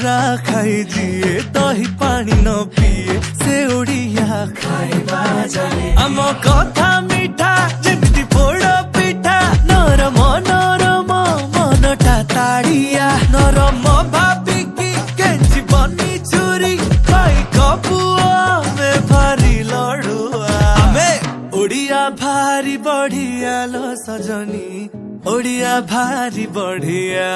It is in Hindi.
बरा खाई दिए दही पानी न पिए से ओडिया खाइबा जाने आम कथा मिठा जेमिति पोड़ पिठा नरम नरम मनटा ताड़िया नरम भाबिकी केंची बनी चुरी खाई कपुआ में भारी लड़ुआ आमे ओडिया भारी बढ़िया लो सजनी ओडिया भारी बढ़िया